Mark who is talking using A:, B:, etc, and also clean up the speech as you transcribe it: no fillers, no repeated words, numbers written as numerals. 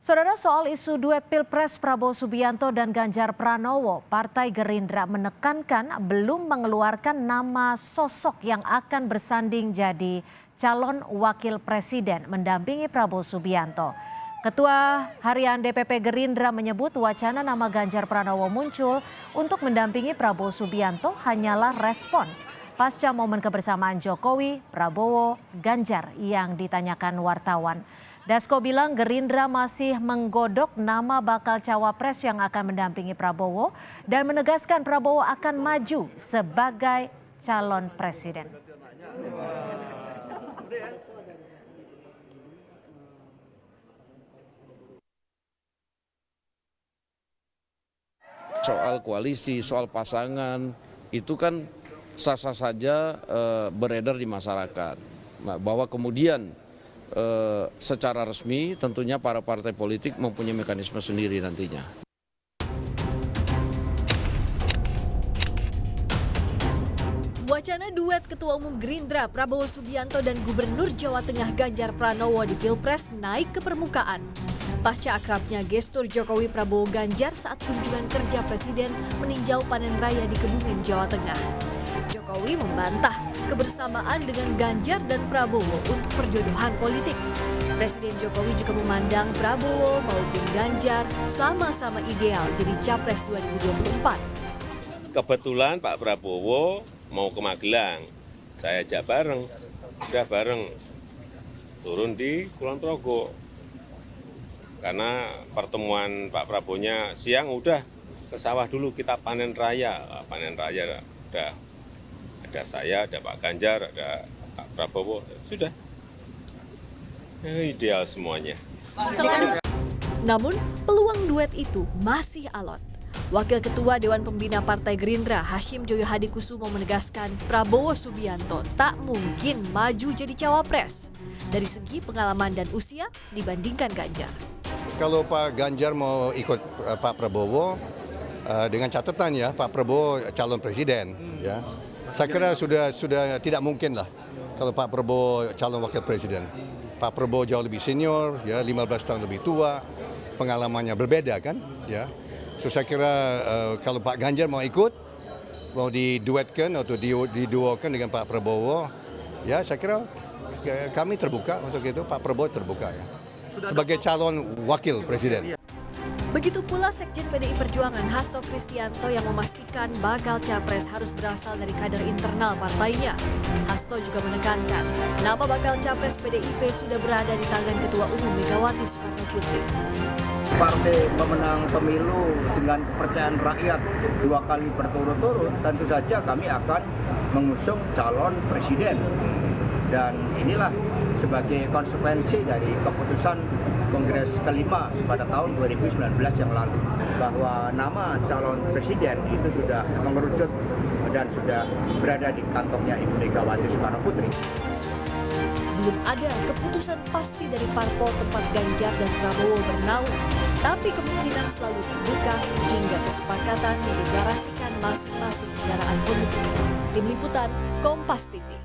A: Saudara, soal isu duet Pilpres Prabowo Subianto dan Ganjar Pranowo, Partai Gerindra menekankan belum mengeluarkan nama sosok yang akan bersanding jadi calon wakil presiden mendampingi Prabowo Subianto. Ketua Harian DPP Gerindra menyebut wacana nama Ganjar Pranowo muncul untuk mendampingi Prabowo Subianto hanyalah respons pasca momen kebersamaan Jokowi, Prabowo, Ganjar yang ditanyakan wartawan. Dasko bilang Gerindra masih menggodok nama bakal cawapres yang akan mendampingi Prabowo dan menegaskan Prabowo akan maju sebagai calon presiden.
B: Soal koalisi, soal pasangan, itu kan sah-sah saja beredar di masyarakat. Bahwa kemudian secara resmi tentunya para partai politik mempunyai mekanisme sendiri nantinya.
C: Wacana duet Ketua Umum Gerindra Prabowo Subianto dan Gubernur Jawa Tengah Ganjar Pranowo di Pilpres naik ke permukaan. Pasca akrabnya gestur Jokowi Prabowo Ganjar saat kunjungan kerja Presiden meninjau panen raya di Kebumen, Jawa Tengah. Jokowi membantah kebersamaan dengan Ganjar dan Prabowo untuk perjodohan politik. Presiden Jokowi juga memandang Prabowo maupun Ganjar sama-sama ideal jadi Capres 2024.
D: Kebetulan Pak Prabowo mau ke Magelang, saya ajak bareng, sudah bareng turun di Kulon Progo. Karena pertemuan Pak Prabowo-nya siang udah ke sawah dulu kita panen raya udah ada saya, ada Pak Ganjar, ada Pak Prabowo, sudah ideal semuanya.
C: Namun peluang duet itu masih alot. Wakil Ketua Dewan Pembina Partai Gerindra Hashim Joyo Hadikusumo menegaskan Prabowo Subianto tak mungkin maju jadi cawapres dari segi pengalaman dan usia dibandingkan Ganjar.
E: Kalau Pak Ganjar mau ikut Pak Prabowo dengan catatan ya Pak Prabowo calon presiden ya. Saya kira sudah tidak mungkin lah kalau Pak Prabowo calon wakil presiden. Pak Prabowo jauh lebih senior ya, 15 tahun lebih tua, pengalamannya berbeda kan ya. So saya kira kalau Pak Ganjar mau ikut, mau diduetkan atau diduokan dengan Pak Prabowo, ya saya kira kami terbuka untuk itu, Pak Prabowo terbuka ya. Sebagai calon wakil presiden.
C: Begitu pula Sekjen PDI Perjuangan Hasto Kristianto yang memastikan bakal capres harus berasal dari kader internal partainya. Hasto juga menekankan nama bakal capres PDIP sudah berada di tangan Ketua Umum Megawati Soekarno Putri.
F: Partai pemenang pemilu dengan kepercayaan rakyat 2 kali berturut-turut, tentu saja kami akan mengusung calon presiden. Dan inilah sebagai konsekuensi dari keputusan Kongres kelima pada tahun 2019 yang lalu. Bahwa nama calon presiden itu sudah mengerucut dan sudah berada di kantongnya Ibu Megawati Soekarno Putri.
C: Belum ada keputusan pasti dari parpol tempat Ganjar dan Prabowo bernaung, tapi kemungkinan selalu terbuka hingga kesepakatan yang dideklarasikan masing-masing kendaraan politik. Tim Liputan, Kompas TV.